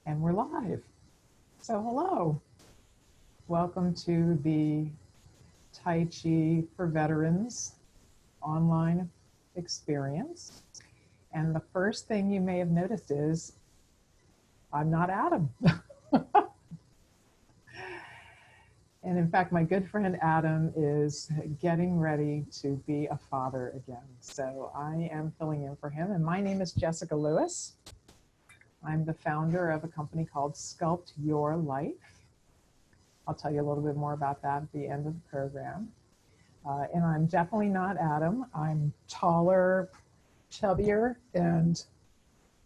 And we're live. So hello. Welcome to the Tai Chi for Veterans online experience. And the first thing you may have noticed is I'm not Adam. And in fact, my good friend Adam is getting ready to be a father again. So I am filling in for him. And my name is Jessica Lewis. I'm the founder of a company called Sculpt Your Life. I'll tell you a little bit more about that at the end of the program. And I'm definitely not Adam. I'm taller, chubbier, and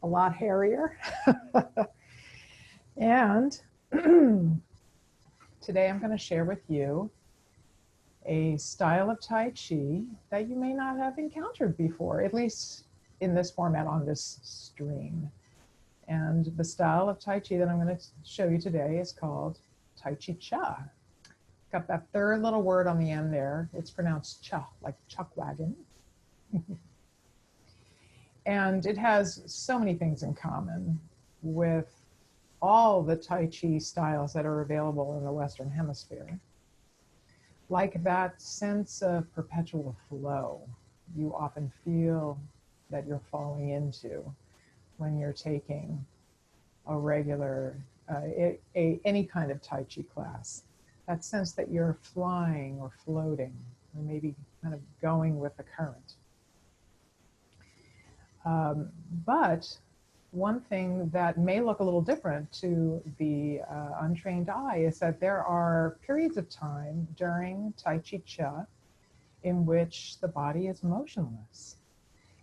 a lot hairier. And today I'm going to share with you a style of Tai Chi that you may not have encountered before, at least in this format on this stream. And the style of Tai Chi that I'm going to show you today is called T'ai Chi Chih. Got that third little word on the end there. It's pronounced cha, like chuck wagon. And it has so many things in common with all the Tai Chi styles that are available in the Western Hemisphere. Like that sense of perpetual flow you often feel that you're falling into when you're taking a regular, any kind of Tai Chi class. That sense that you're flying or floating, or maybe kind of going with the current. But one thing that may look a little different to the untrained eye is that there are periods of time during Tai Chi Chih in which the body is motionless.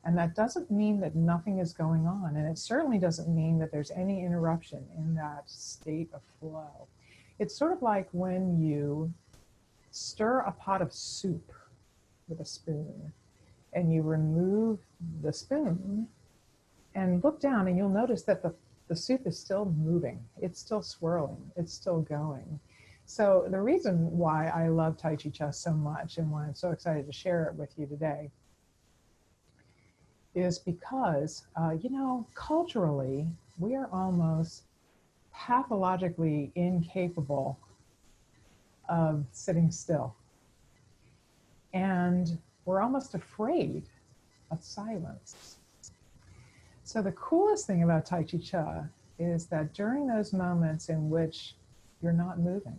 And that doesn't mean that nothing is going on. And it certainly doesn't mean that there's any interruption in that state of flow. It's sort of like when you stir a pot of soup with a spoon and you remove the spoon and look down, and you'll notice that the soup is still moving. It's still swirling. It's still going. So the reason why I love Tai Chi Chih so much and why I'm so excited to share it with you today is because, culturally, we are almost pathologically incapable of sitting still. And we're almost afraid of silence. So the coolest thing about Tai Chi Chih is that during those moments in which you're not moving,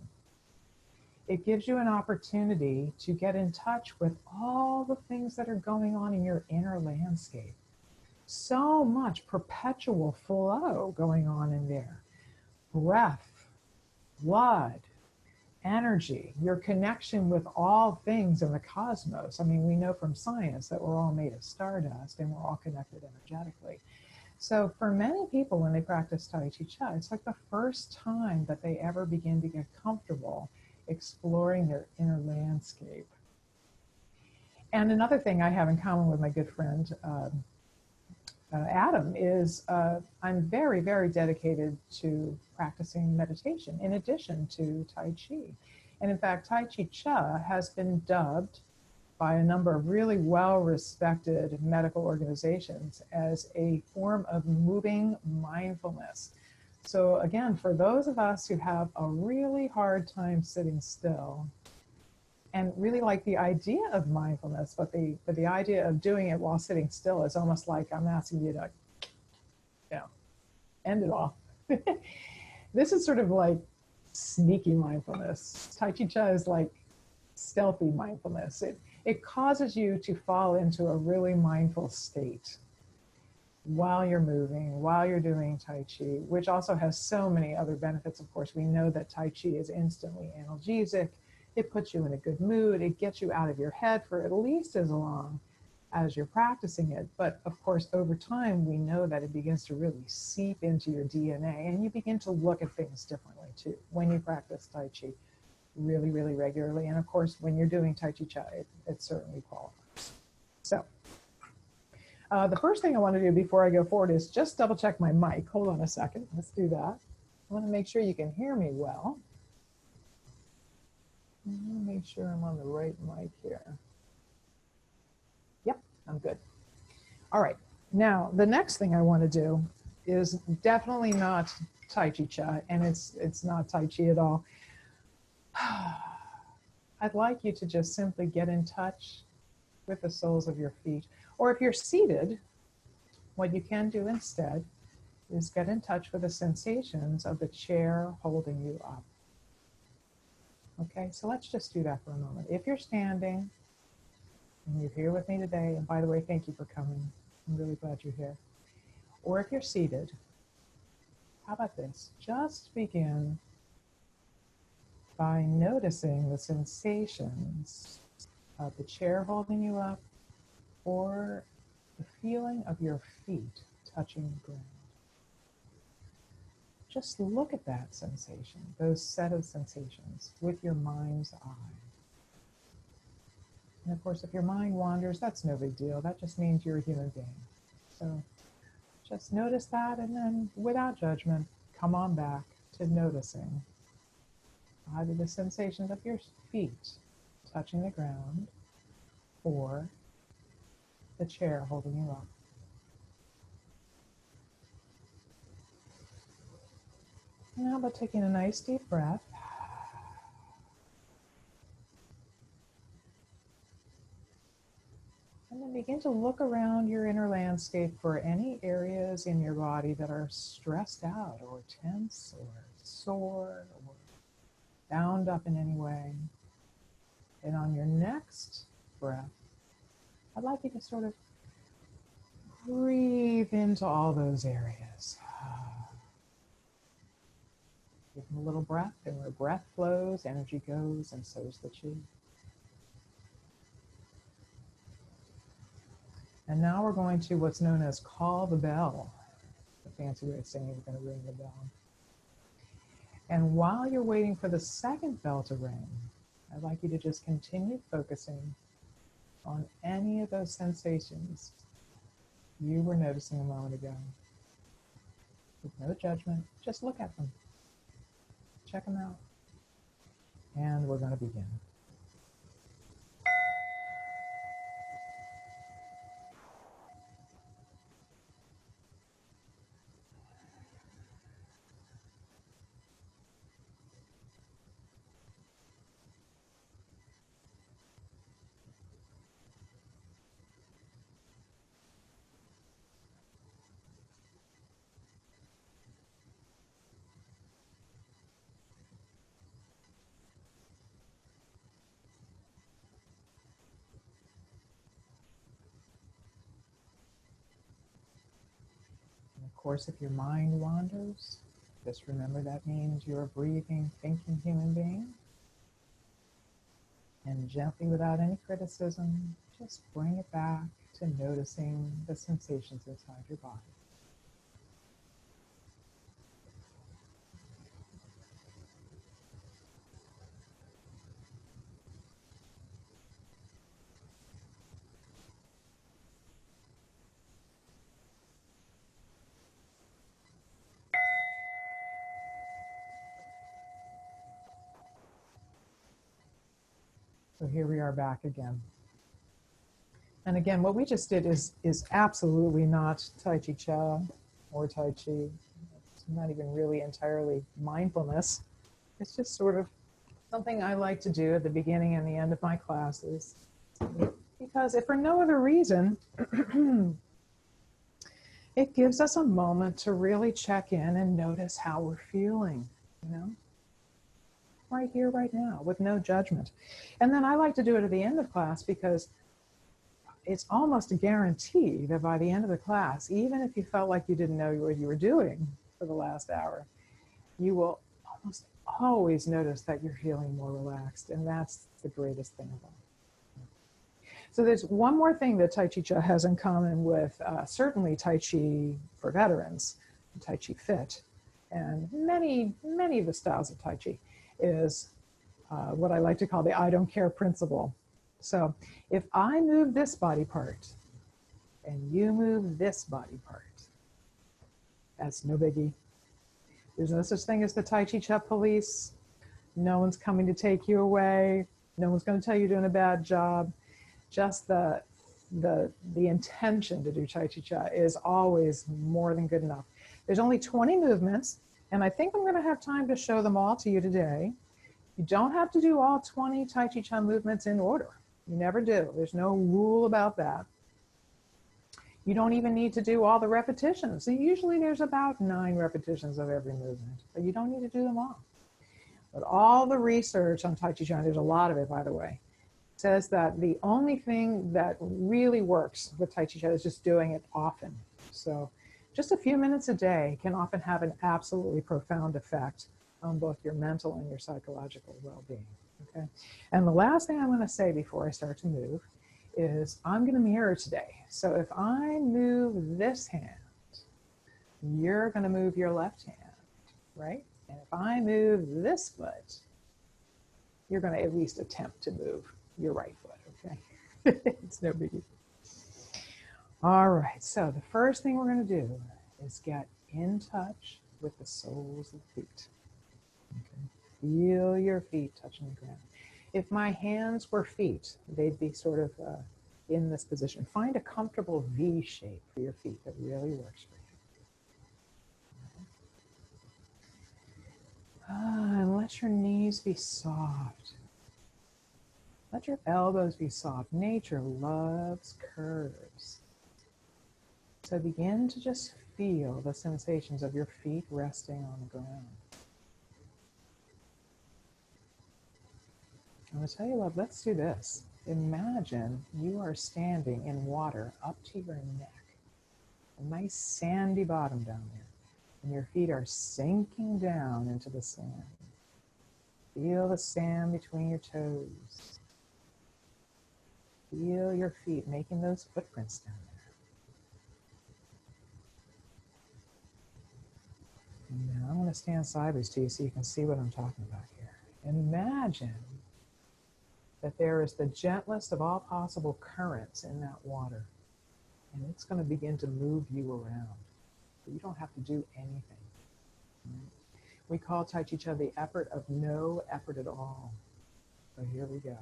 it gives you an opportunity to get in touch with all the things that are going on in your inner landscape. So much perpetual flow going on in there. Breath, blood, energy, your connection with all things in the cosmos. I mean, we know from science that we're all made of stardust and we're all connected energetically. So for many people, when they practice Tai Chi Chih, it's like the first time that they ever begin to get comfortable exploring their inner landscape. And another thing I have in common with my good friend Adam is I'm very, very dedicated to practicing meditation in addition to Tai Chi. And in fact, Tai Chi Chih has been dubbed by a number of really well-respected medical organizations as a form of moving mindfulness. So again, for those of us who have a really hard time sitting still and really like the idea of mindfulness, but the idea of doing it while sitting still is almost like I'm asking you to, end it all. This is sort of like sneaky mindfulness. Tai Chi Chih is like stealthy mindfulness. It causes you to fall into a really mindful state while you're moving, while you're doing Tai Chi, which also has so many other benefits. Of course, we know that Tai Chi is instantly analgesic. It puts you in a good mood. It gets you out of your head for at least as long as you're practicing it. But of course, over time, we know that it begins to really seep into your DNA and you begin to look at things differently too when you practice Tai Chi really, really regularly. And of course, when you're doing Tai Chi Chih, it certainly qualifies. So the first thing I want to do before I go forward is just double check my mic. Hold on a second. Let's do that. I want to make sure you can hear me well. I want to make sure I'm on the right mic here. Yep, I'm good. All right. Now, the next thing I want to do is definitely not Tai Chi Chih, and it's not Tai Chi at all. I'd like you to just simply get in touch with the soles of your feet. Or if you're seated, what you can do instead is get in touch with the sensations of the chair holding you up. Okay, so let's just do that for a moment. If you're standing and you're here with me today, and by the way, thank you for coming. I'm really glad you're here. Or if you're seated, how about this? Just begin by noticing the sensations of the chair holding you up or the feeling of your feet touching the ground. Just look at that sensation, those set of sensations with your mind's eye. And of course, if your mind wanders, that's no big deal. That just means you're a human being. So just notice that, and then without judgment, come on back to noticing either the sensations of your feet touching the ground or the chair holding you up. Now, by taking a nice deep breath, and then begin to look around your inner landscape for any areas in your body that are stressed out or tense or sore or bound up in any way. And on your next breath, I'd like you to sort of breathe into all those areas. Give them a little breath, and where breath flows, energy goes, and so is the chi. And now we're going to what's known as call the bell. The fancy way of saying we're going to ring the bell. And while you're waiting for the second bell to ring, I'd like you to just continue focusing on any of those sensations you were noticing a moment ago. With no judgment, just look at them. Check them out. And we're going to begin. Of course, if your mind wanders, just remember that means you're a breathing, thinking human being. And gently, without any criticism, just bring it back to noticing the sensations inside your body. So here we are back again. And again, what we just did is absolutely not Tai Chi Chih or Tai Chi. It's not even really entirely mindfulness. It's just sort of something I like to do at the beginning and the end of my classes. Because if for no other reason, it gives us a moment to really check in and notice how we're feeling, you know? Right here, right now, with no judgment. And then I like to do it at the end of class because it's almost a guarantee that by the end of the class, even if you felt like you didn't know what you were doing for the last hour, you will almost always notice that you're feeling more relaxed. And that's the greatest thing of all. So there's one more thing that Tai Chi Chih has in common with certainly Tai Chi for veterans, Tai Chi Fit, and many of the styles of Tai Chi is what I like to call the I don't care principle. So if I move this body part and you move this body part, that's no biggie. There's no such thing as the Tai Chi Chih police. No one's coming to take you away. No one's going to tell you you're doing a bad job. Just the intention to do Tai Chi Chih is always more than good enough. There's only 20 movements. And I think I'm going to have time to show them all to you today. You don't have to do all 20 Tai Chi Chuan movements in order. You never do. There's no rule about that. You don't even need to do all the repetitions. So usually there's about 9 repetitions of every movement, but you don't need to do them all. But all the research on Tai Chi Chuan, there's a lot of it, by the way, says that the only thing that really works with Tai Chi Chuan is just doing it often. So just a few minutes a day can often have an absolutely profound effect on both your mental and your psychological well-being. Okay. And the last thing I'm going to say before I start to move is I'm going to mirror today. So if I move this hand, you're going to move your left hand, right? And if I move this foot, you're going to at least attempt to move your right foot, okay? It's no biggie. All right, so the first thing we're going to do is get in touch with the soles of the feet. Okay. Feel your feet touching the ground. If my hands were feet, they'd be sort of in this position. Find a comfortable V shape for your feet that really works for you. And let your knees be soft. Let your elbows be soft. Nature loves curves. So begin to just feel the sensations of your feet resting on the ground. I'm going to tell you what, let's do this. Imagine you are standing in water up to your neck. A nice sandy bottom down there. And your feet are sinking down into the sand. Feel the sand between your toes. Feel your feet making those footprints down there. And now I'm going to stand sideways to you so you can see what I'm talking about here. Imagine that there is the gentlest of all possible currents in that water. And it's going to begin to move you around. But you don't have to do anything. We call Tai Chi Chih the effort of no effort at all. So here we go.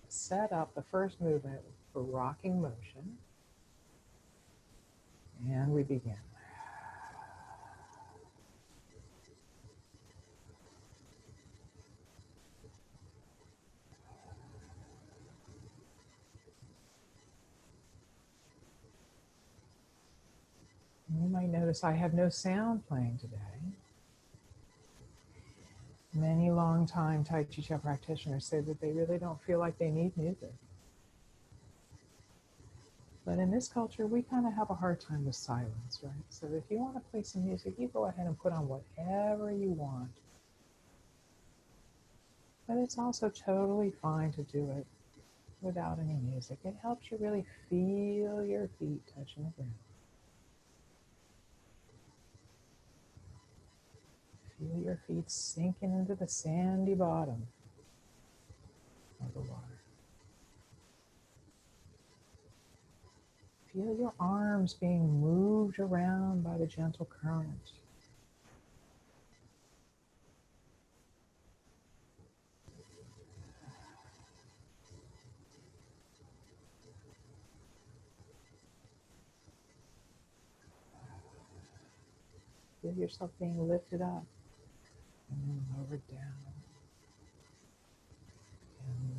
Set up the first movement for rocking motion. And we begin. You might notice I have no sound playing today. Many long-time Tai Chi Chih practitioners say that they really don't feel like they need music. But in this culture, we kind of have a hard time with silence, right? So if you want to play some music, you go ahead and put on whatever you want. But it's also totally fine to do it without any music. It helps you really feel your feet touching the ground. Feel your feet sinking into the sandy bottom of the water. Feel your arms being moved around by the gentle current. Feel yourself being lifted up and then lowered down.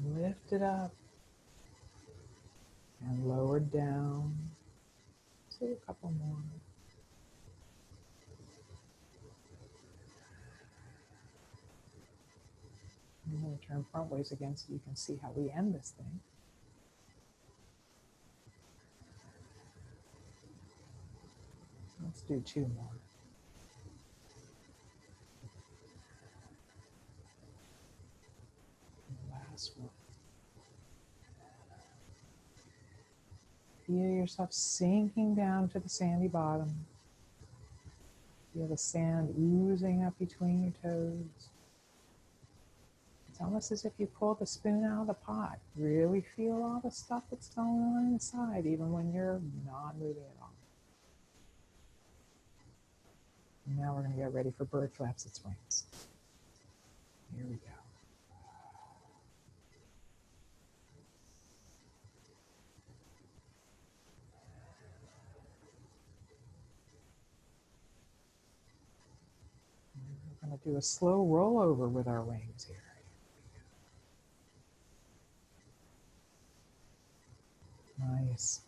And lifted up and lowered down. Say a couple more. I'm going to turn front ways again so you can see how we end this thing. Let's do 2 more. And the last one. Feel yourself sinking down to the sandy bottom. Feel the sand oozing up between your toes. It's almost as if you pull the spoon out of the pot. Really feel all the stuff that's going on inside, even when you're not moving at all. And now we're going to get ready for bird flaps and swings. Here we go. We're going to do a slow rollover with our wings here. Nice.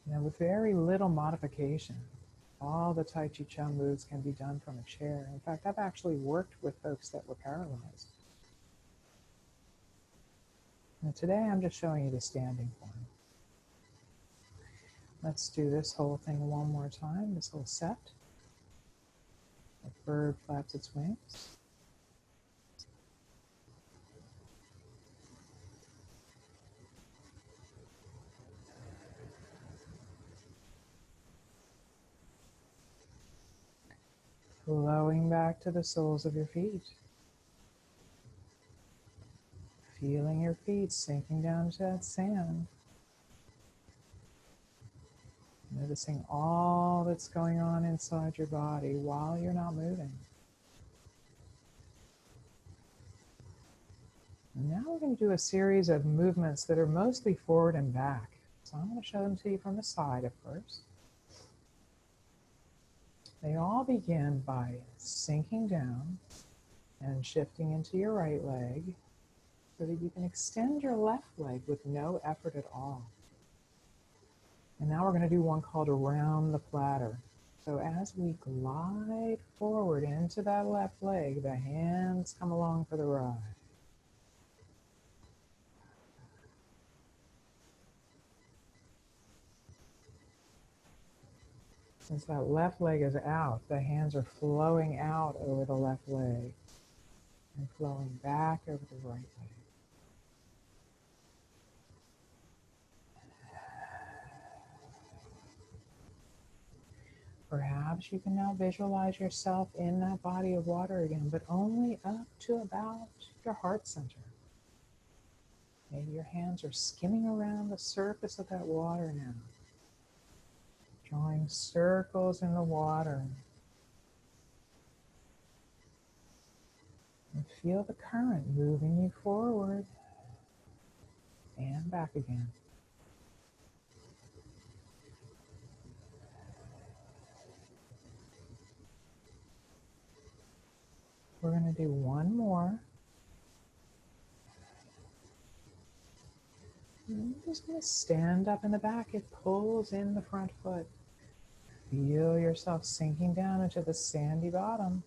Now, with very little modification, all the Tai Chi Chih moves can be done from a chair. In fact, I've actually worked with folks that were paralyzed. Now, today I'm just showing you the standing form. Let's do this whole thing one more time, this whole set. The bird flaps its wings. Flowing back to the soles of your feet. Feeling your feet sinking down to that sand. Noticing all that's going on inside your body while you're not moving. And now we're going to do a series of movements that are mostly forward and back. So I'm going to show them to you from the side at first. They all begin by sinking down and shifting into your right leg so that you can extend your left leg with no effort at all. And now we're going to do one called around the platter. So as we glide forward into that left leg, the hands come along for the ride. Since that left leg is out, the hands are flowing out over the left leg and flowing back over the right leg. Perhaps you can now visualize yourself in that body of water again, but only up to about your heart center. Maybe your hands are skimming around the surface of that water now, drawing circles in the water. And feel the current moving you forward and back again. We're going to do one more. And you're just going to stand up in the back. It pulls in the front foot. Feel yourself sinking down into the sandy bottom.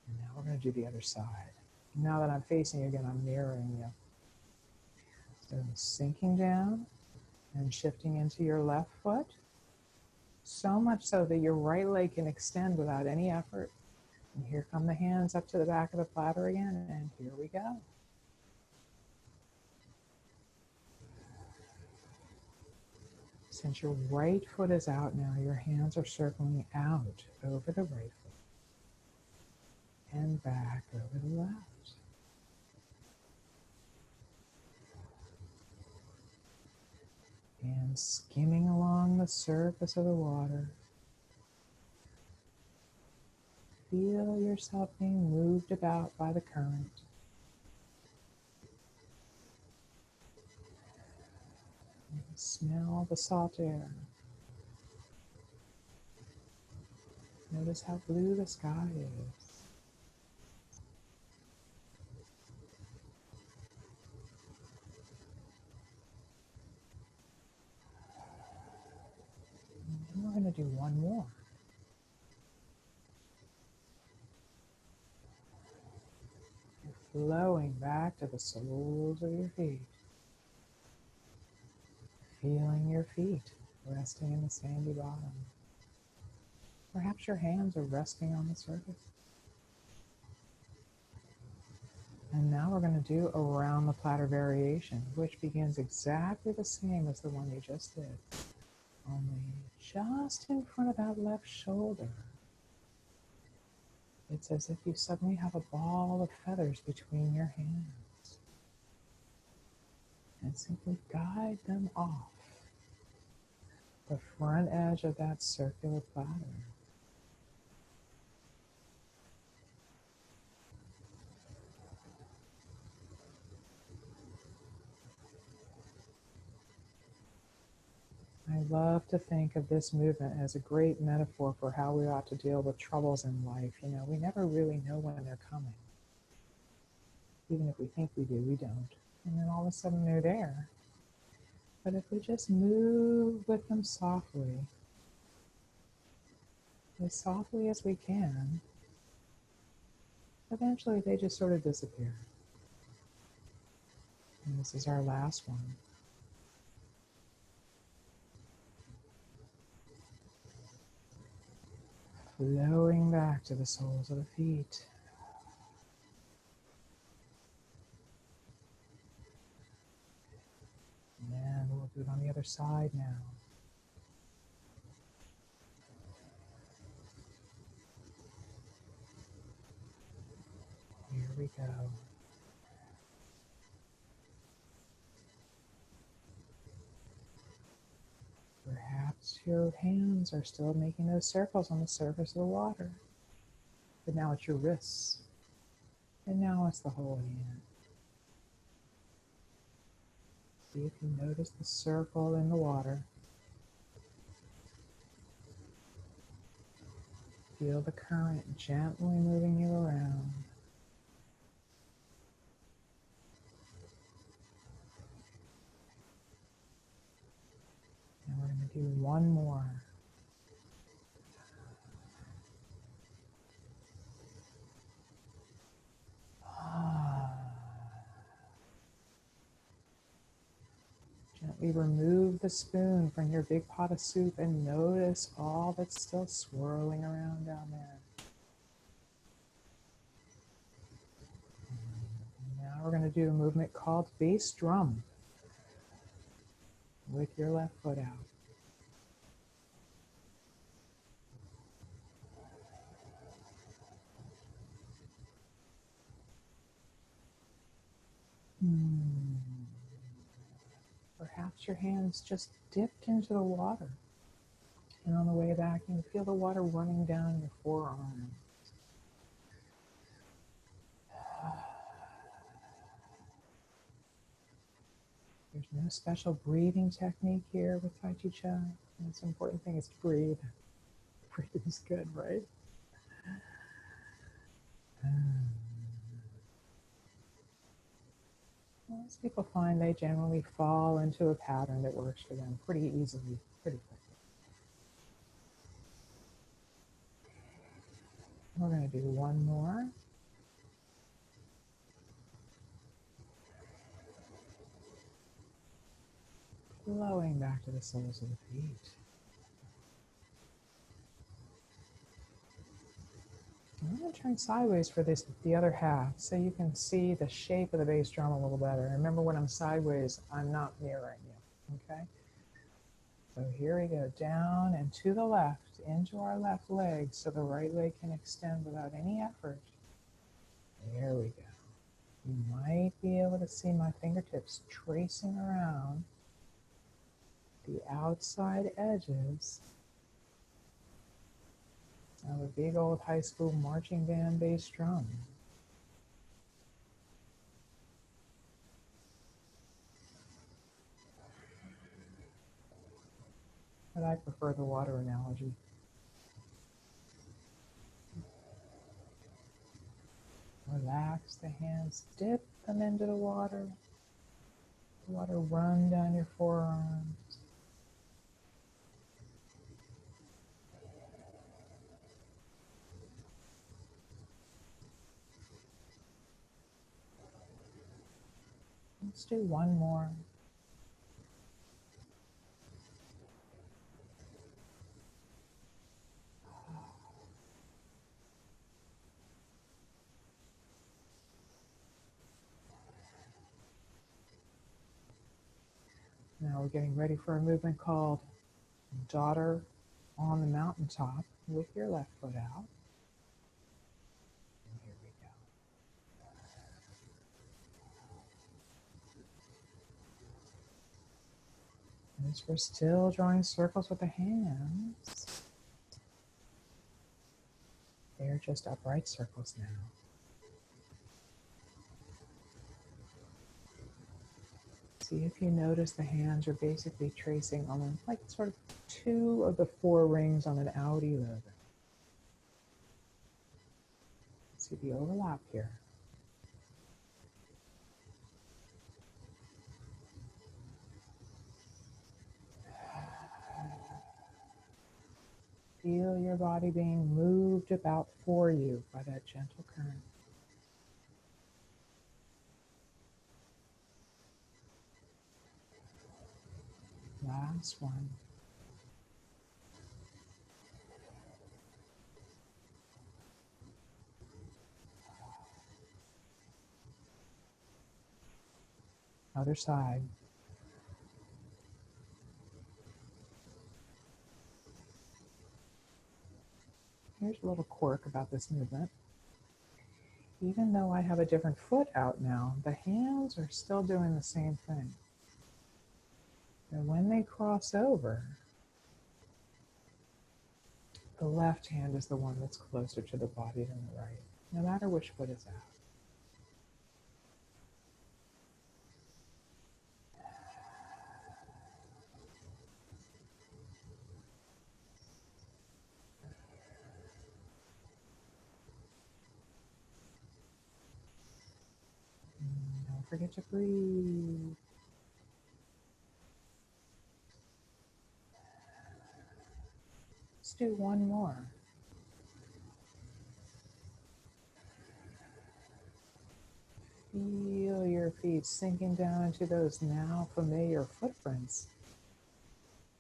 And now we're going to do the other side. Now that I'm facing you again, I'm mirroring you. So sinking down and shifting into your left foot. So much so that your right leg can extend without any effort. And here come the hands up to the back of the platter again, and here we go. Since your right foot is out now, your hands are circling out over the right foot and back over the left. And skimming along the surface of the water. Feel yourself being moved about by the current. And smell the salt air. Notice how blue the sky is. And we're going to do one more. Flowing back to the soles of your feet. Feeling your feet resting in the sandy bottom. Perhaps your hands are resting on the surface. And now we're going to do around the platter variation, which begins exactly the same as the one you just did. Only just in front of that left shoulder. It's as if you suddenly have a ball of feathers between your hands. And simply guide them off the front edge of that circular platter. I love to think of this movement as a great metaphor for how we ought to deal with troubles in life. You know, we never really know when they're coming. Even if we think we do, we don't. And then all of a sudden they're there. But if we just move with them softly, as softly as we can, eventually they just sort of disappear. And this is our last one. Flowing back to the soles of the feet. And we'll do it on the other side now. Here we go. Perhaps your hands are still making those circles on the surface of the water. But now it's your wrists. And now it's the whole hand. See if you notice the circle in the water. Feel the current gently moving you around. And we're going to do one more. Gently remove the spoon from your big pot of soup and notice all that's still swirling around down there. And now we're going to do a movement called bass drum with your left foot out. Perhaps your hands just dipped into the water. And on the way back, you can feel the water running down your forearm. There's no special breathing technique here with Tai Chi Chih. The most important thing is to breathe. Breathing is good, right? Most people find they generally fall into a pattern that works for them pretty easily, pretty quickly. We're going to do one more. Flowing back to the soles of the feet. I'm going to turn sideways for this, the other half, so you can see the shape of the bass drum a little better. Remember, when I'm sideways, I'm not mirroring you, okay? So here we go, down and to the left, into our left leg, so the right leg can extend without any effort. There we go. You might be able to see my fingertips tracing around the outside edges of a big old high school marching band bass drum. But I prefer the water analogy. Relax the hands, dip them into the water. The water run down your forearms. Let's do one more. Now we're getting ready for a movement called Daughter on the Mountaintop with your left foot out. And here we go. As we're still drawing circles with the hands, they're just upright circles now. See if you notice the hands are basically tracing on like sort of 2 of the 4 rings on an Audi logo. See the overlap here. Feel your body being moved about for you by that gentle current. Last one. Other side. Here's a little quirk about this movement. Even though I have a different foot out now, the hands are still doing the same thing. And when they cross over, the left hand is the one that's closer to the body than the right, no matter which foot is out. Don't forget to breathe. Let's do one more. Feel your feet sinking down into those now familiar footprints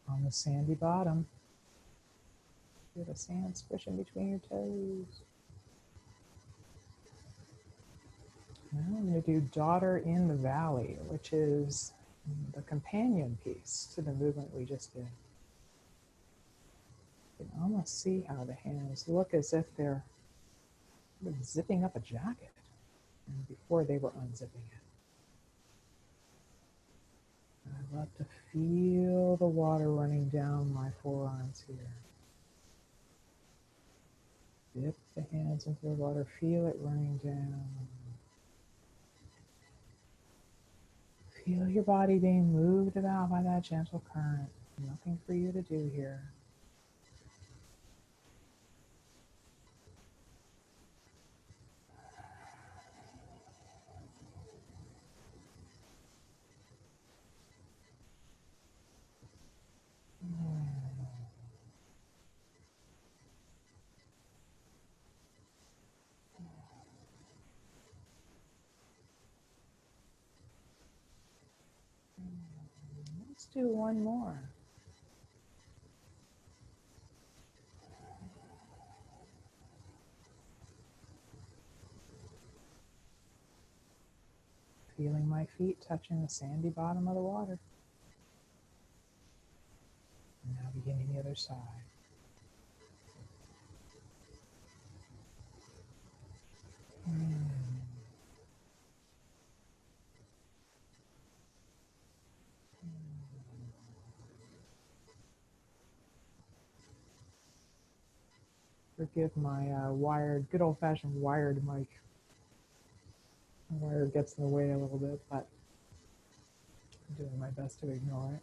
on the sandy bottom. Feel the sand squishing between your toes. Now I'm going to do Daughter in the Valley, which is the companion piece to the movement we just did. You can almost see how the hands look as if they're zipping up a jacket and before they were unzipping it. I love to feel the water running down my forearms here. Dip the hands into the water, feel it running down. Feel your body being moved about by that gentle current. Nothing for you to do here. Let's do one more. Feeling my feet touching the sandy bottom of the water. And now beginning the other side. Forgive my good old-fashioned wired mic. The wire gets in the way a little bit, but I'm doing my best to ignore it.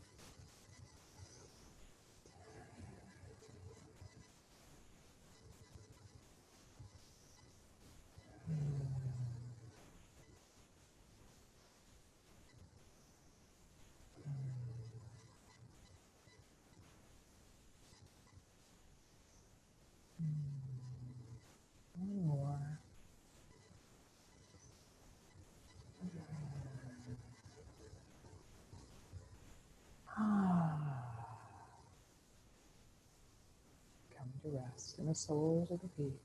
One more. Come to rest in the soles of the feet.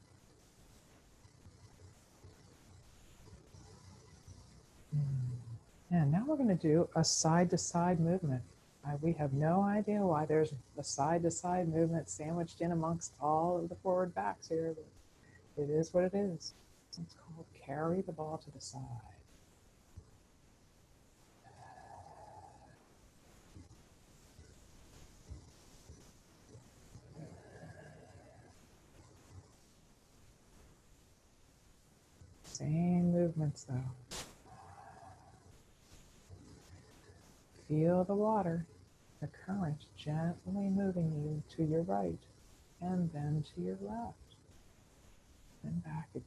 And now we're going to do a side-to-side movement. We have no idea why there's a side-to-side movement sandwiched in amongst all of the forward backs here, but it is what it is. It's called carry the ball to the side. Same movements though. Feel the water, the current gently moving you to your right and then to your left and back again.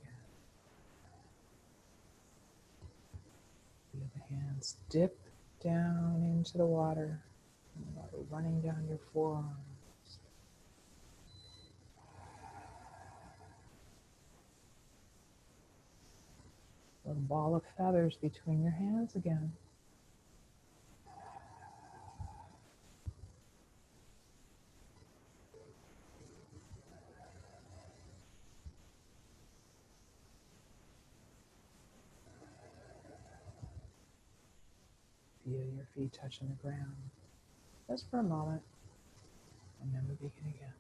Feel the hands dip down into the water, and the water running down your forearms. A ball of feathers between your hands again. Feel your feet touching the ground just for a moment, and then we begin again.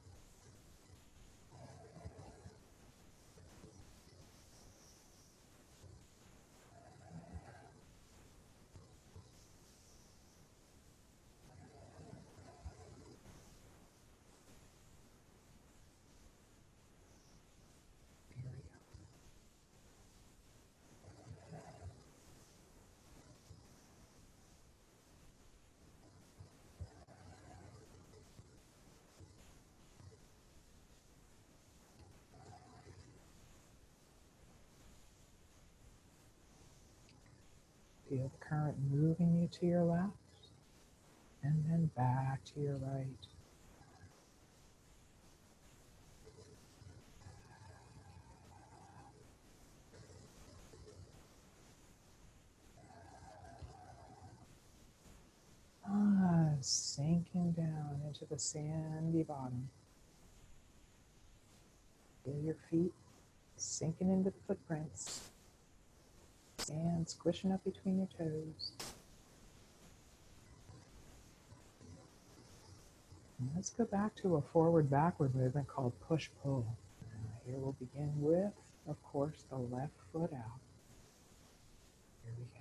Here we go. Feel the current moving you to your left and then back to your right. Sinking down into the sandy bottom. Feel your feet sinking into the footprints. Sand squishing up between your toes. And let's go back to a forward-backward movement called push-pull. Here we'll begin with, of course, the left foot out. Here we go.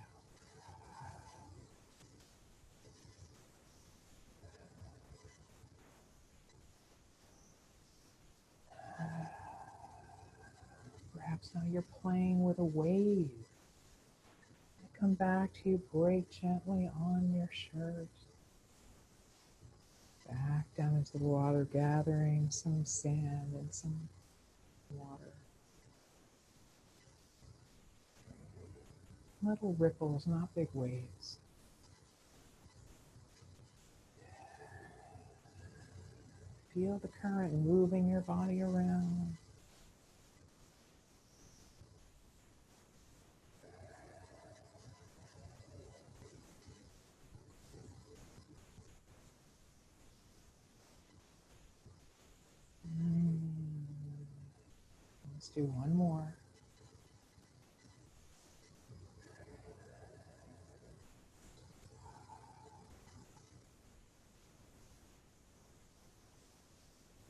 Perhaps now you're playing with a wave. Come back to you, break gently on your shirt. Back down into the water, gathering some sand and some water. Little ripples, not big waves. Feel the current moving your body around. Let's do one more.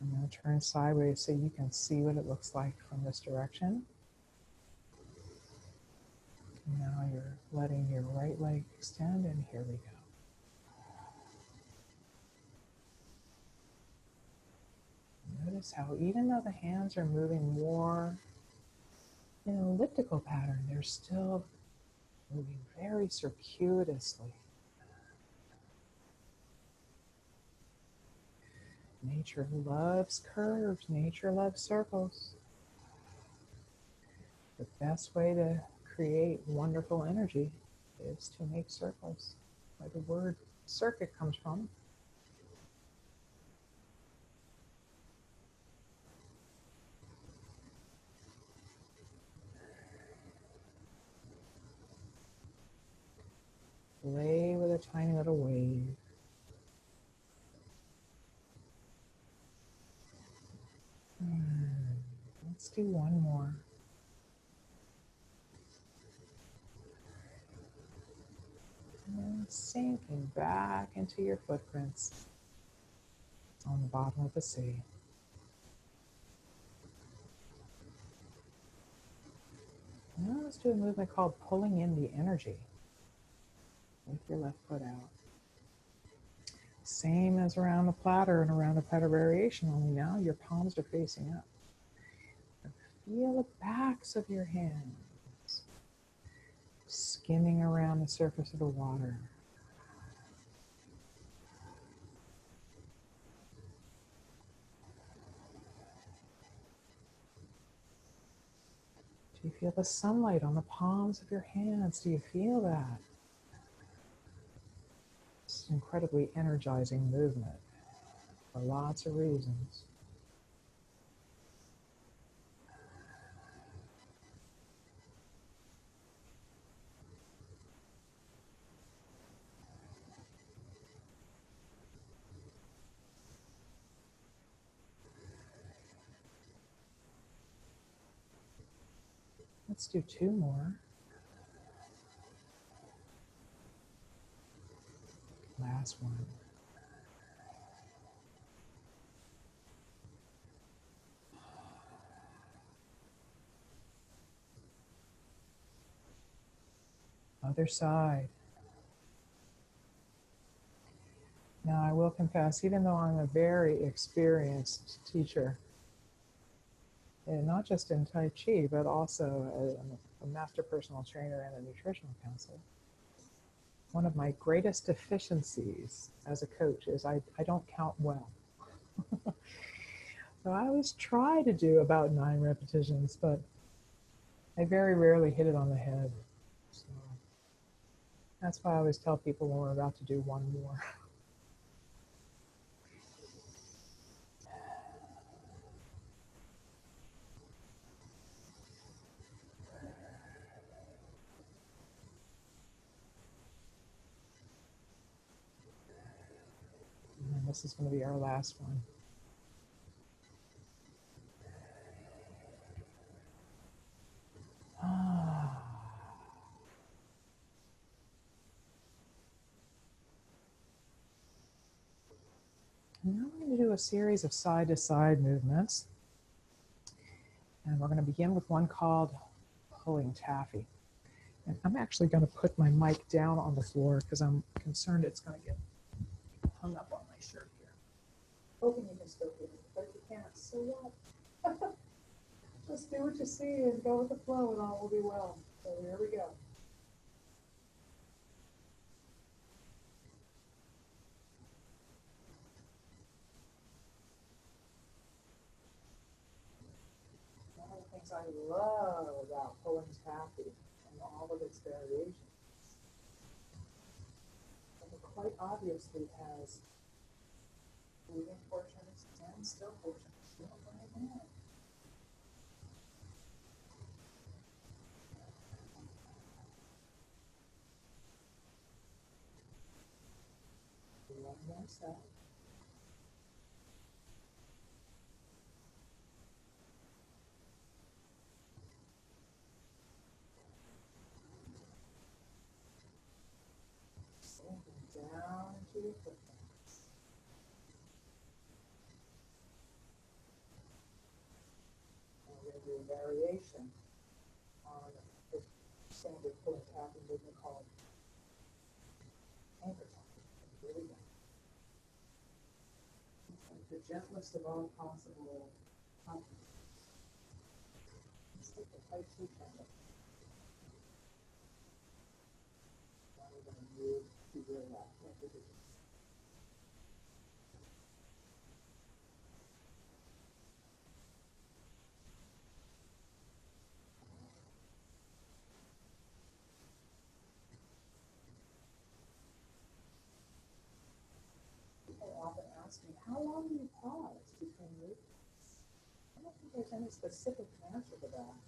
I'm going to turn sideways so you can see what it looks like from this direction. Now you're letting your right leg extend, and here we go. Notice how even though the hands are moving more in an elliptical pattern, they're still moving very circuitously. Nature loves curves. Nature loves circles. The best way to create wonderful energy is to make circles, where the word circuit comes from. Play with a tiny little wave. Let's do one more. And sinking back into your footprints on the bottom of the sea. Now let's do a movement called pulling in the energy. With your left foot out. Same as around the platter and around the platter variation, only now your palms are facing up. Feel the backs of your hands skimming around the surface of the water. You feel the sunlight on the palms of your hands. Do you feel that? It's an incredibly energizing movement for lots of reasons. Let's do 2 more. Last one. Other side. Now, I will confess, even though I'm a very experienced teacher, and not just in Tai Chi, but also a master personal trainer and a nutritional counselor, one of my greatest deficiencies as a coach is I don't count well. So I always try to do about 9 repetitions, but I very rarely hit it on the head. So that's why I always tell people when we're about to do 1 more. And this is going to be our last one. And now we're going to do a series of side-to-side movements. And we're going to begin with one called pulling taffy. And I'm actually going to put my mic down on the floor because I'm concerned it's going to get hung up on my shirt here. Hoping you can still hear me, but if you can't, so what? Just do what you see and go with the flow and all will be well. So here we go. One of the things I love about pulling taffy and all of its variations, and it quite obviously has moving portions and still portions. You don't bring it in. One more set. Down into your foot. And we're going to do a variation on the standard pulling taffy movement called anchor taffy. Here we go. And the gentlest of all possible taffy. Let's take the T'ai Chi Chih. Now we're going to move to your left. People often ask me, how long do you pause between movements? I don't think there's any specific answer to that.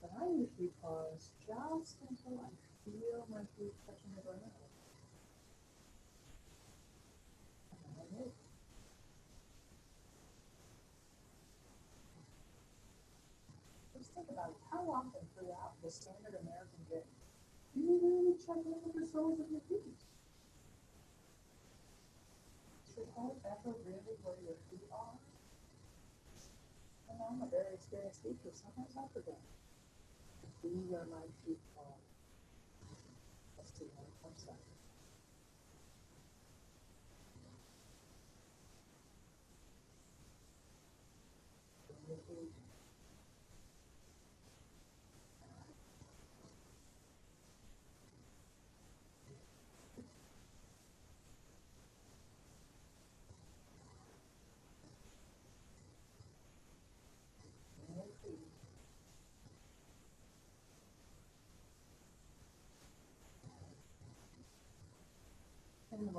But I usually pause just until I feel my feet touching the ground. And then I move. Just think about it. How often throughout the standard American day do you really check in with the soles of your feet? Is your heart ever really where your feet are? And I'm a very experienced teacher. Sometimes I forget. Be where my feet are. Let's do one more second.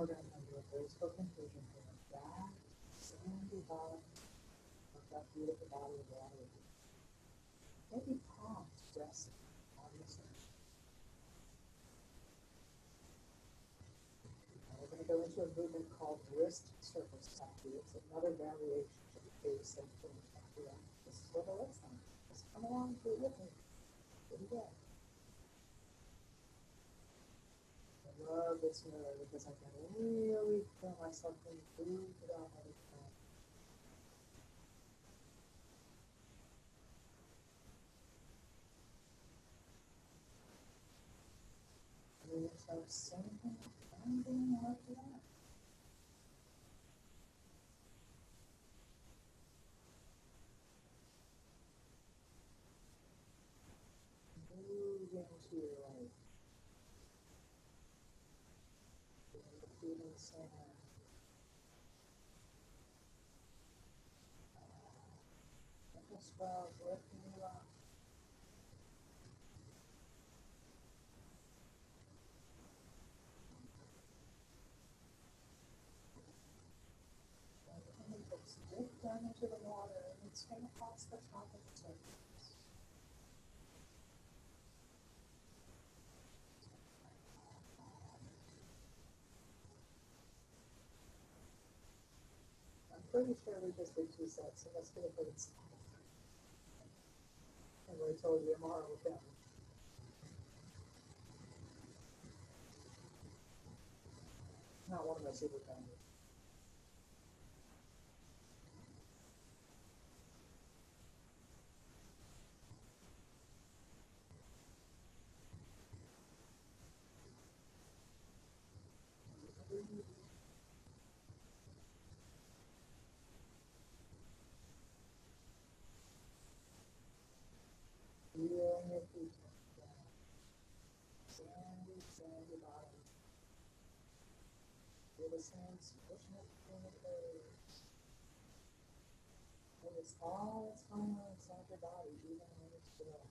we're going to come to a graceful conclusion here. Back, sandy bottom of that beautiful body of water. Maybe palms rest on the surface. We're going to go into a movement called wrist circle tapping. It's another variation of the base and tapping. This is what it looks like. Just come along through with me. Here we go. I love this mirror because I can really feel myself being moved out every time. And so sinking and being lifted up. Move into your life. Feeling sand. Little swells lifting you up. Dip down into the water and swim across the top of the surface. I'm pretty sure we just did 2 sets, so let's do a third set. And I told you tomorrow with them. Not one of my super founders. Feeling your feet down. Sandy, sandy bottom. Feel the sand pushing it between the toes. Notice all that's going on inside your body, even when it's still.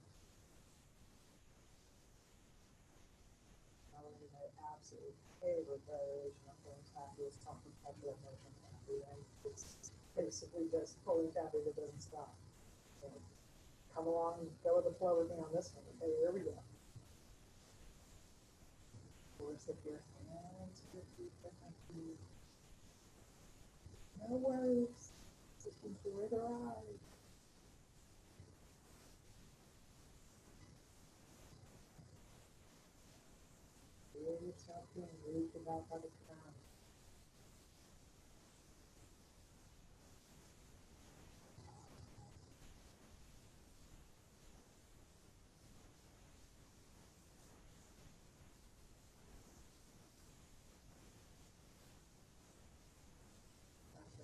Now, one of my absolute favorite variation of pulling tappy is called perpetual motion tappy, and it's basically just pulling tappy that doesn't stop. So come along and go with the flow with me on this one. Okay, here we go. Force if your hands to your feet behind you. No worries. Just enjoy the ride. Feel yourself being moved about by the current.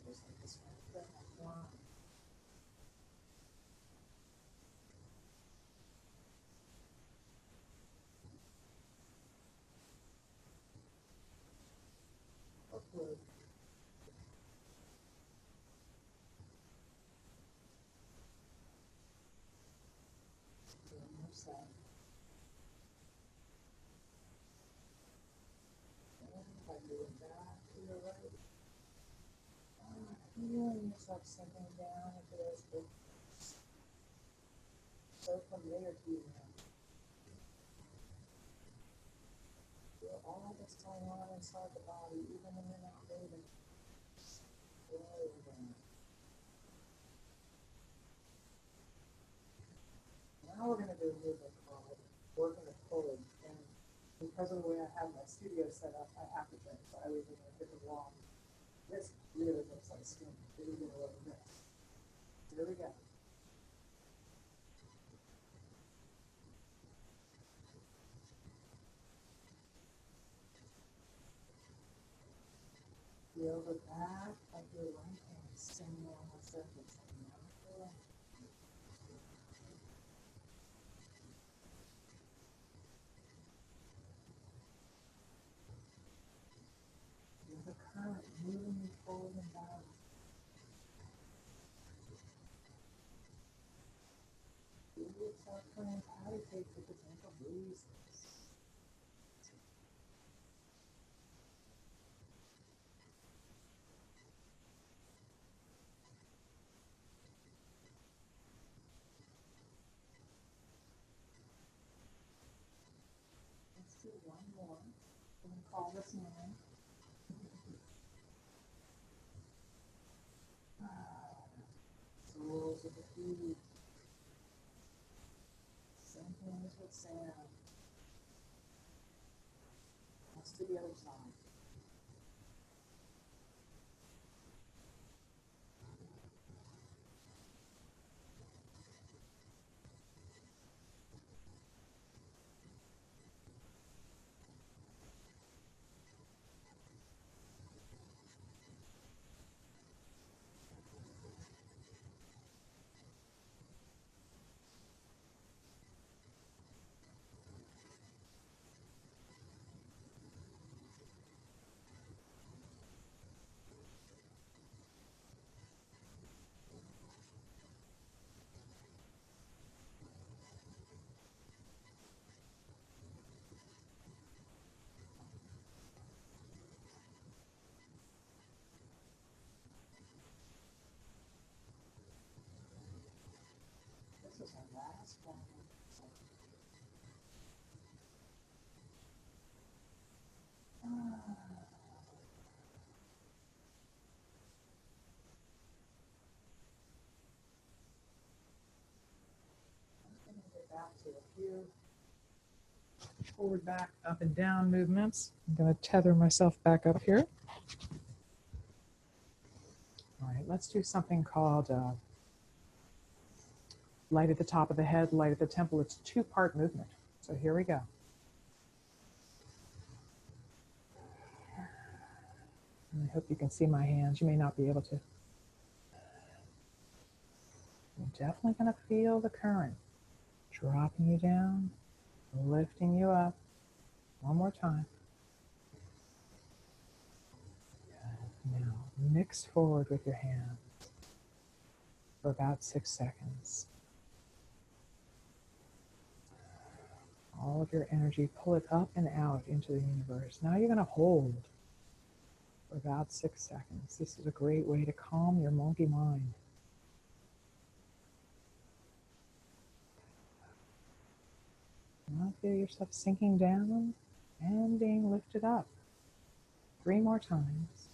Just like this one. Upward. Doing your side. And by moving back to your right. Feeling yourself sinking down into those hips. So familiar to you now. Feel all that's going on inside the body, even when you're not moving. Slow down. Now we're going to do a movement called working the pulley. And because of the way I have my studio set up, I have to change. So I leave it in a different wall. This really looks like skin. Really going to look at this. Here we go. Feel the back of your right hand standing on the surface. Feel the current moving you forward and back. Feel yourself playing patty cake with the gentle breezes. calmest mind. Soles of the feet. Same thing as with sand. Let's do the other side. This is our last one. Get back to a few Forward, back, up and down movements. I'm going to tether myself back up here. All right, let's do something called light at the top of the head, light at the temple. It's a two-part movement. So here we go. And I hope you can see my hands. You may not be able to. You're definitely going to feel the current dropping you down, lifting you up. One more time. Good. Now, mix forward with your hands for about 6 seconds. All of your energy, pull it up and out into the universe. Now you're going to hold for about 6 seconds. This is a great way to calm your monkey mind. Now feel yourself sinking down and being lifted up. 3 more times.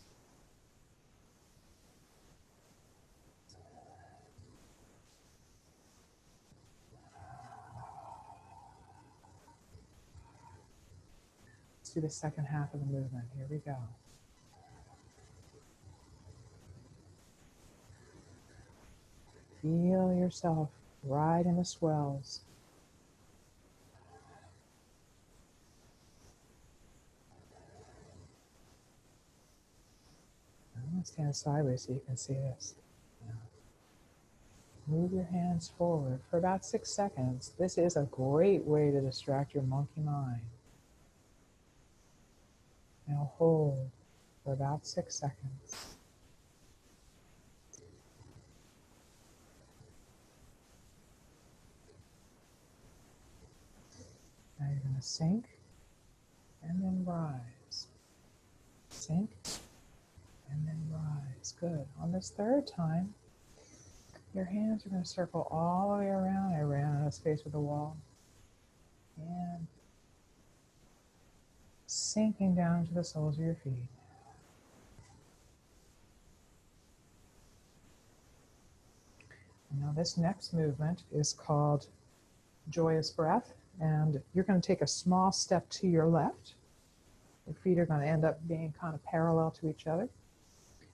Let's do the second half of the movement. Here we go. Feel yourself ride in the swells. I'm going to stand sideways so you can see this. Move your hands forward for about 6 seconds. This is a great way to distract your monkey mind. Now hold for about 6 seconds. Now you're going to sink and then rise. Sink and then rise. Good. On this third time, your hands are going to circle all the way around. I ran out of space with the wall. And sinking down to the soles of your feet. Now this next movement is called Joyous Breath, and you're going to take a small step to your left. Your feet are going to end up being kind of parallel to each other.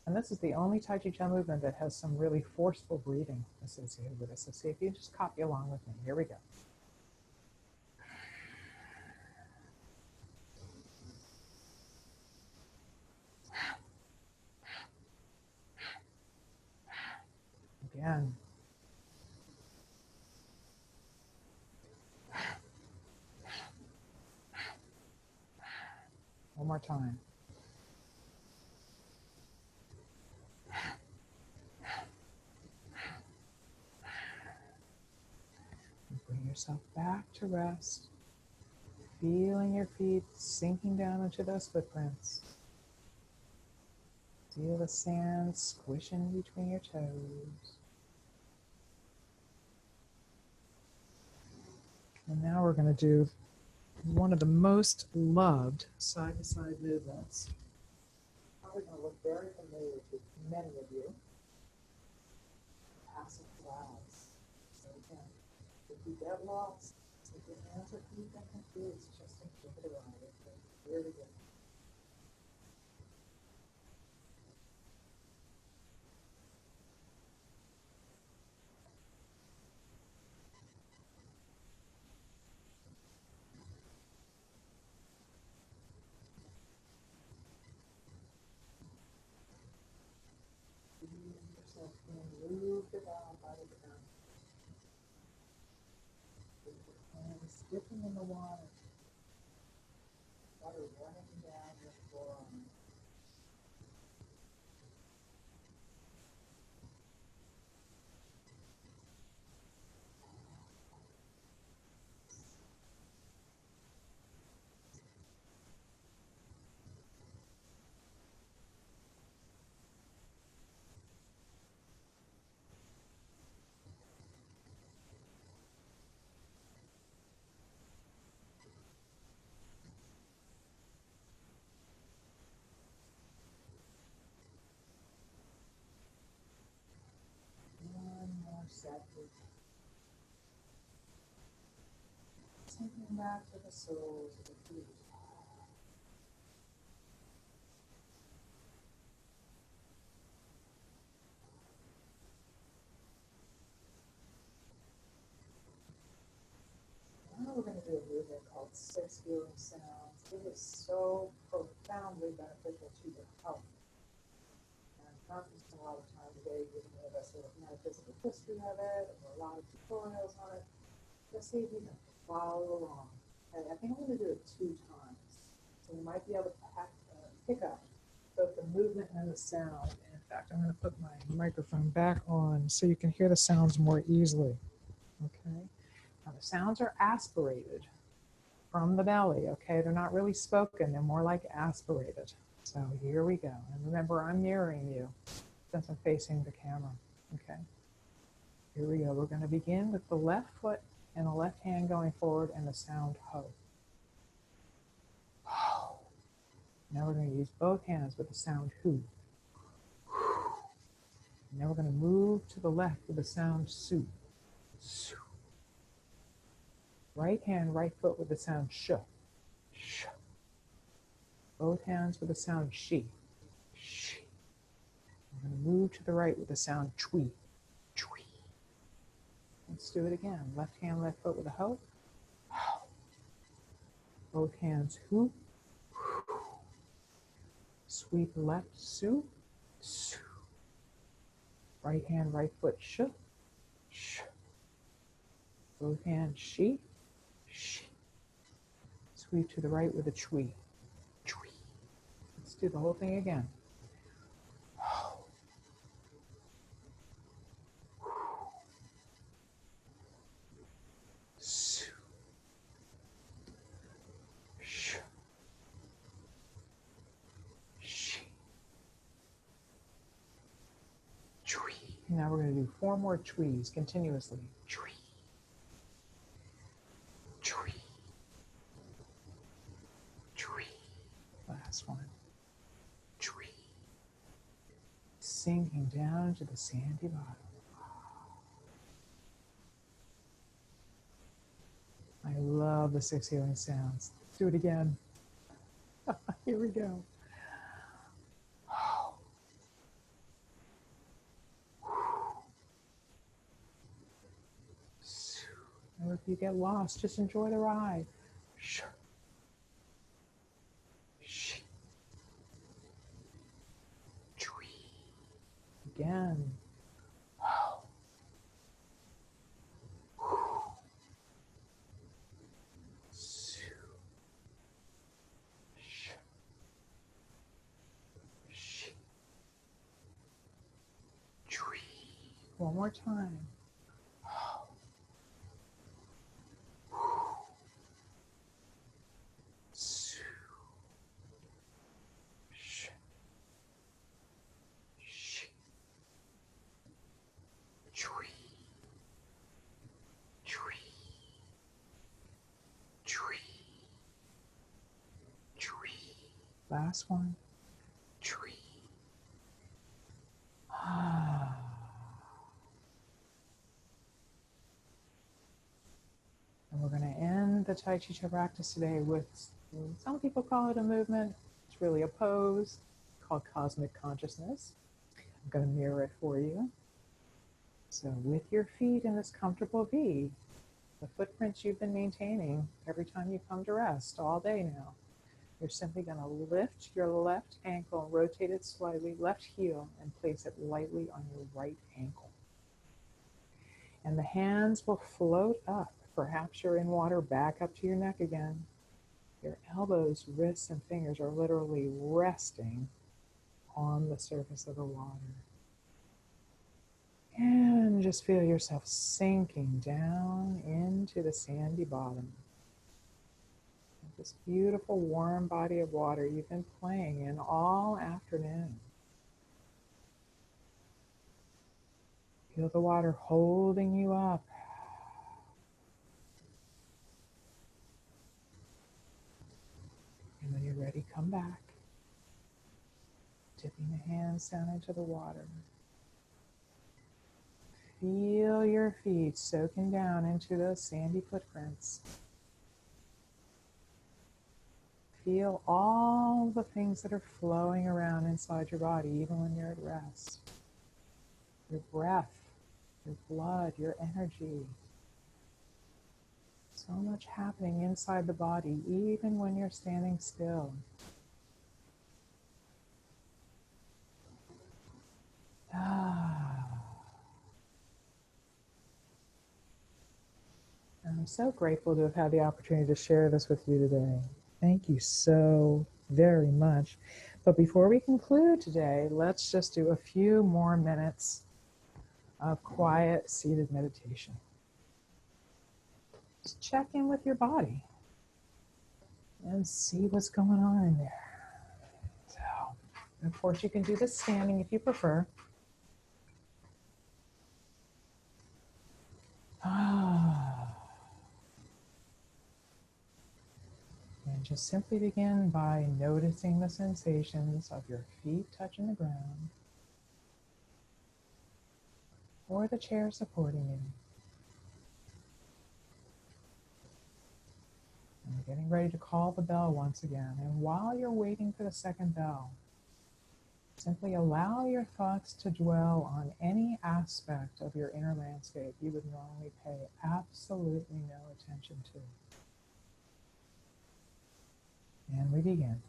And this is the only Tai Chi Chih movement that has some really forceful breathing associated with it. So see if you just copy along with me. Here we go. Again. One more time. Bring yourself back to rest. Feeling your feet sinking down into those footprints. Feel the sand squishing between your toes. And now we're going to do One of the most loved side-to-side movements. Probably going to look very familiar to many of you. Passive clouds. So again, if you get lost, if your hands are feet and confused, just give it a ride. It's really good. Yourself being moved about by the current. With your hands dipping in the water. Water running down your forearm. One more second. Sinking back to the soles of the feet. Now we're going to do a movement called 6 healing sounds. It is so profoundly beneficial to your health. And I'm not going to spend a lot of time today giving you the sort of metaphysical history of it, or a lot of tutorials on it. Just see if you can follow along. And I think I'm going to do it 2 times. So you might be able to pick up both the movement and the sound. And in fact, I'm going to put my microphone back on so you can hear the sounds more easily. Okay. Now the sounds are aspirated from the belly, okay? They're not really spoken, they're more like aspirated. So here we go. And remember, I'm mirroring you since I'm facing the camera, okay? Here we go. We're going to begin with the left foot and the left hand going forward and the sound ho. Now we're going to use both hands with the sound hu. Now we're going to move to the left with the sound su. Su. Right hand, right foot with the sound sh. Sh. Both hands with the sound shi. Shi. We're going to move to the right with the sound chui. Chui. Let's do it again. Left hand, left foot with a ho. Ho. Both hands hu. Sweep left su. Su. Right hand, right foot sh. Sh. Both hands shi. Shi. Sweep to the right with a chui. Chui. Let's do the whole thing again. Ho. Su. Sh. Shi. Chui. Now we're going to do 4 more chuis continuously. Chui. Chui. Chui. Last one. Chui. Sinking down to the sandy bottom. I love the 6 healing sounds. Let's do it again. Here we go. Or if you get lost, just enjoy the ride. Sh. Sh. Chui. Again. One more time. Last one. Tree. And we're going to end the Tai Chi Chih practice today with, some people call it a movement. It's really a pose called cosmic consciousness. I'm going to mirror it for you. So with your feet in this comfortable V, the footprints you've been maintaining every time you come to rest all day now, you're simply going to lift your left ankle, rotate it slightly, left heel, and place it lightly on your right ankle. And the hands will float up. Perhaps you're in water, back up to your neck again. Your elbows, wrists, and fingers are literally resting on the surface of the water. And just feel yourself sinking down into the sandy bottom. This beautiful warm body of water you've been playing in all afternoon. Feel the water holding you up. And when you're ready, come back. Dipping the hands down into the water. Feel your feet soaking down into those sandy footprints. Feel all the things that are flowing around inside your body, even when you're at rest. Your breath, your blood, your energy. So much happening inside the body, even when you're standing still. I'm so grateful to have had the opportunity to share this with you today. Thank you so very much. But before we conclude today, let's just do a few more minutes of quiet seated meditation. Just check in with your body and see what's going on in there. So, of course, you can do this standing if you prefer. And just simply begin by noticing the sensations of your feet touching the ground or the chair supporting you. And we're getting ready to call the bell once again. And while you're waiting for the second bell, simply allow your thoughts to dwell on any aspect of your inner landscape you would normally pay absolutely no attention to. And we begin.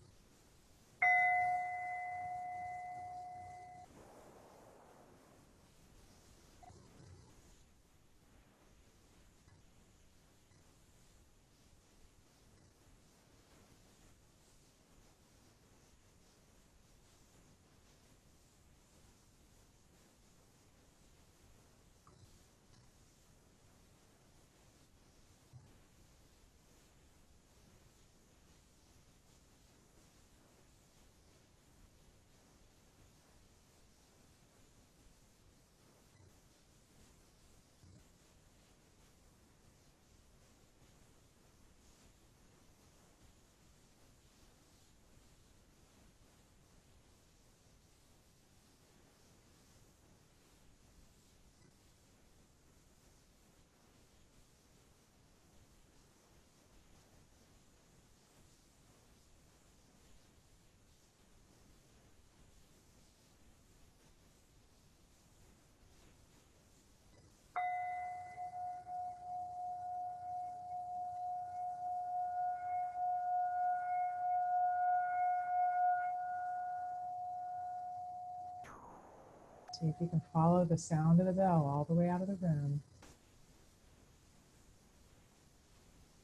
See if you can follow the sound of the bell all the way out of the room.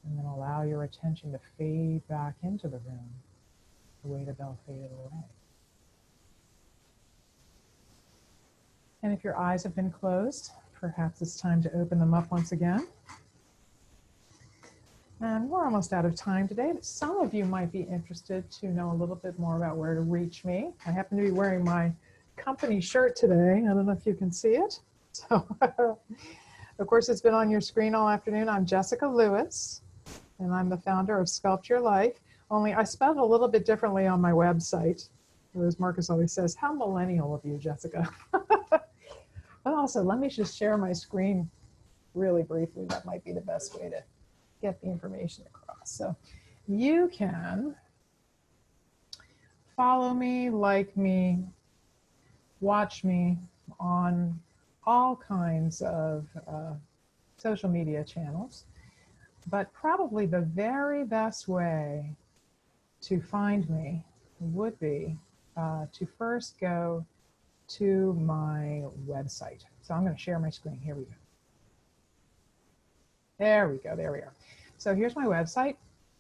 And then allow your attention to fade back into the room the way the bell faded away. And if your eyes have been closed, perhaps it's time to open them up once again. And we're almost out of time today, but some of you might be interested to know a little bit more about where to reach me. I happen to be wearing my company shirt today. I don't know if you can see it. So, of course, it's been on your screen all afternoon. I'm Jessica Lewis, and I'm the founder of Sculpt Your Life. only I spelled it a little bit differently on my website. Or as Marcus always says, how millennial of you, Jessica. But also, let me just share my screen really briefly. That might be the best way to get the information across. So you can follow me, like me, watch me on all kinds of social media channels. But probably the very best way to find me would be to first go to my website. So I'm going to share my screen. Here we go. There we go. There we are. So here's my website,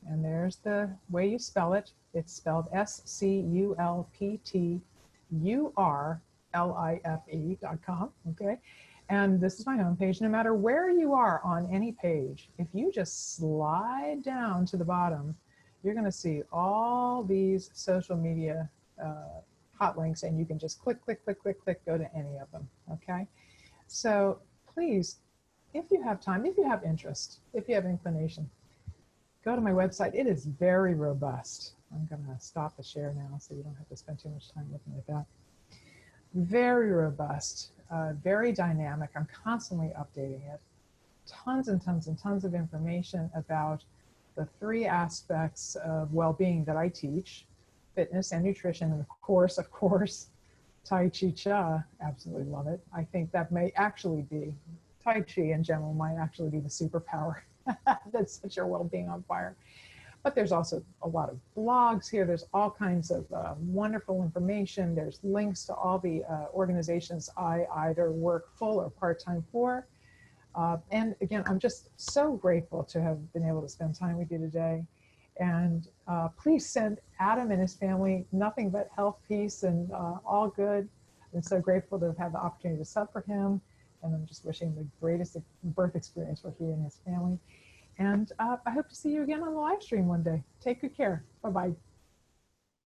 and there's the way you spell it. It's spelled SCULPTURLIFE.com. Okay. And this is my homepage. No matter where you are on any page, if you just slide down to the bottom, you're going to see all these social media hot links, and you can just click, click, click, click, click, go to any of them. Okay. So please, if you have time, if you have interest, if you have inclination, go to my website. It is very robust. I'm going to stop the share now so you don't have to spend too much time looking at that. Very robust, very dynamic. I'm constantly updating it. Tons and tons and tons of information about the 3 aspects of well-being that I teach: fitness and nutrition, and of course, Tai Chi Chih. Absolutely love it. I think that may actually be, Tai Chi in general might actually be the superpower that's such your well-being on fire. But there's also a lot of blogs here. There's all kinds of wonderful information. There's links to all the organizations I either work full or part-time for. And again, I'm just so grateful to have been able to spend time with you today. And please send Adam and his family nothing but health, peace, and all good. I'm so grateful to have had the opportunity to sub for him. And I'm just wishing the greatest birth experience for he and his family. And I hope to see you again on the live stream one day. Take good care. Bye-bye.